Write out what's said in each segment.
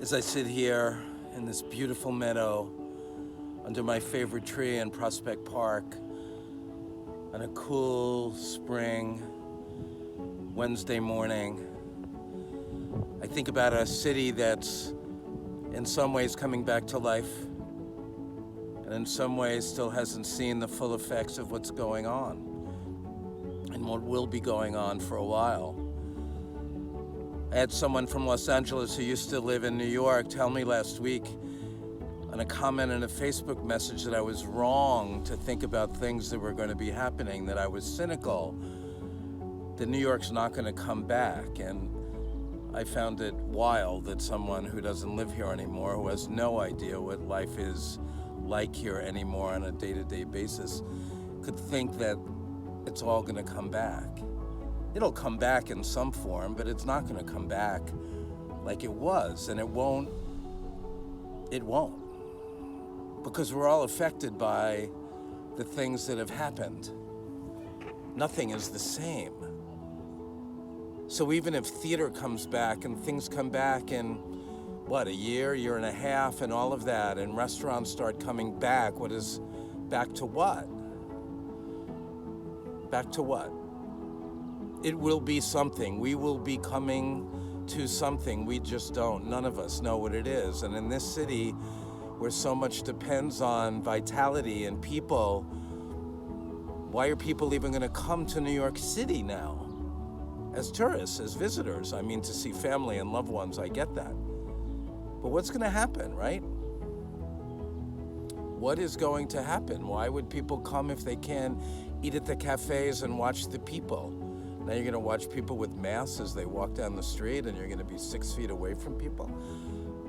As I sit here in this beautiful meadow under my favorite tree in Prospect Park on a cool spring Wednesday morning, I think about a city that's in some ways coming back to life and in some ways still hasn't seen the full effects of what's going on and what will be going on for a while. I had someone from Los Angeles who used to live in New York tell me last week on a comment in a Facebook message that I was wrong to think about things that were going to be happening, that I was cynical, that New York's not going to come back. And I found it wild that someone who doesn't live here anymore, who has no idea what life is like here anymore on a day-to-day basis, could think that it's all going to come back. It'll come back in some form, but it's not going to come back like it was, and it won't, because we're all affected by the things that have happened. Nothing is the same. So even if theater comes back and things come back in, a year and a half and all of that, and restaurants start coming back, back to what? Back to what? It will be something. We will be coming to something. We just don't. None of us know what it is. And in this city, where so much depends on vitality and people, why are people even going to come to New York City now? As tourists, as visitors, I mean, to see family and loved ones, I get that. But what's going to happen, right? What is going to happen? Why would people come if they can eat at the cafes and watch the people? Now you're going to watch people with masks as they walk down the street, and you're going to be 6 feet away from people.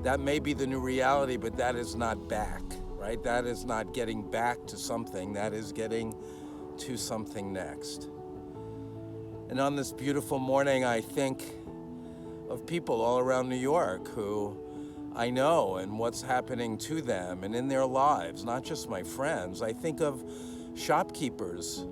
That may be the new reality, but that is not back, right? That is not getting back to something. That is getting to something next. And on this beautiful morning, I think of people all around New York who I know and what's happening to them and in their lives, not just my friends. I think of shopkeepers.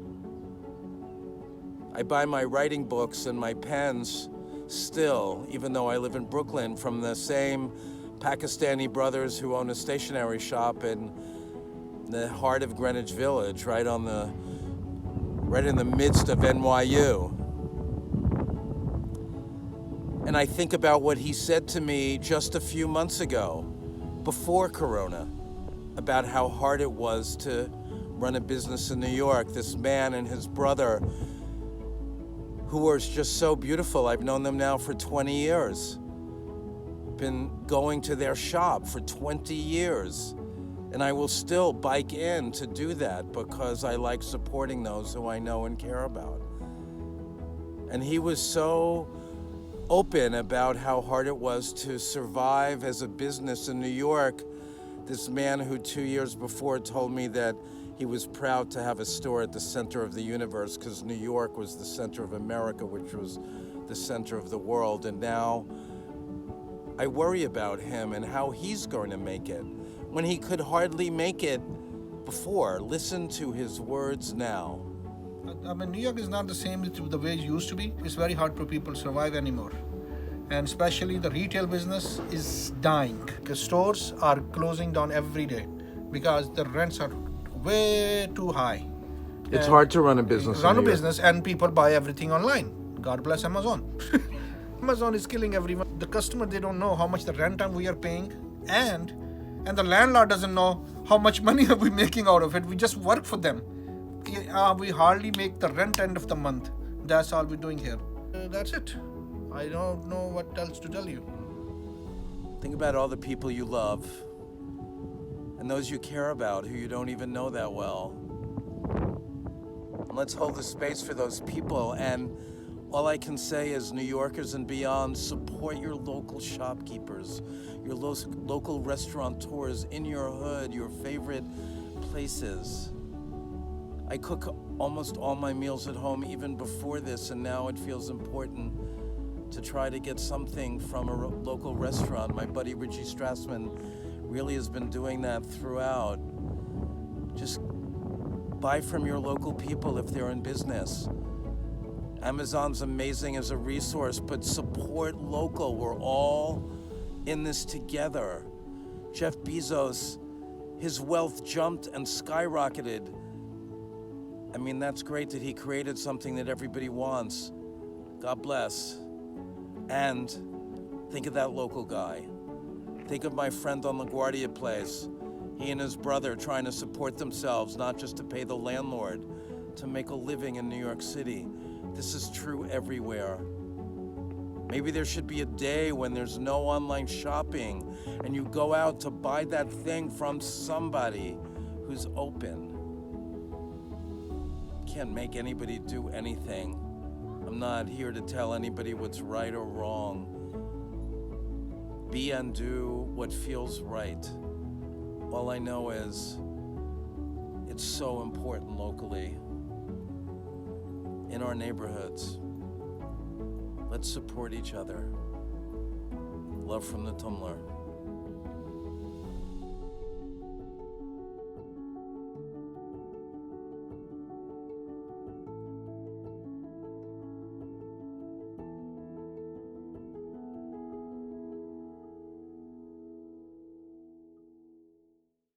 I buy my writing books and my pens still, even though I live in Brooklyn, from the same Pakistani brothers who own a stationery shop in the heart of Greenwich Village, right in the midst of NYU. And I think about what he said to me just a few months ago, before Corona, about how hard it was to run a business in New York. This man and his brother, who are just so beautiful. I've known them now for 20 years. Been going to their shop for 20 years. And I will still bike in to do that because I like supporting those who I know and care about. And he was so open about how hard it was to survive as a business in New York. This man who 2 years before told me that he was proud to have a store at the center of the universe because New York was the center of America, which was the center of the world. And now I worry about him and how he's going to make it when he could hardly make it before. Listen to his words now. I mean, New York is not the same the way it used to be. It's very hard for people to survive anymore. And especially the retail business is dying. The stores are closing down every day because the rents are way too high. It's hard to run a business. And people buy everything online. God bless Amazon. Amazon is killing everyone. The customer, they don't know how much the rent we are paying, and the landlord doesn't know how much money are we making out of it. We just work for them. We hardly make the rent end of the month. That's all we're doing here. That's it. I don't know what else to tell you. Think about all the people you love and those you care about who you don't even know that well. And let's hold the space for those people. And all I can say is, New Yorkers and beyond, support your local shopkeepers, your local restaurateurs in your hood, your favorite places. I cook almost all my meals at home even before this, and now it feels important to try to get something from a local restaurant. My buddy Richie Strassman really has been doing that throughout. Just buy from your local people if they're in business. Amazon's amazing as a resource, but support local. We're all in this together. Jeff Bezos, his wealth jumped and skyrocketed. I mean, that's great that he created something that everybody wants. God bless. And think of that local guy. Think of my friend on LaGuardia Place. He and his brother trying to support themselves, not just to pay the landlord, to make a living in New York City. This is true everywhere. Maybe there should be a day when there's no online shopping and you go out to buy that thing from somebody who's open. Can't make anybody do anything. I'm not here to tell anybody what's right or wrong. Be and do what feels right. All I know is it's so important locally, in our neighborhoods. Let's support each other. Love from the Tumblr.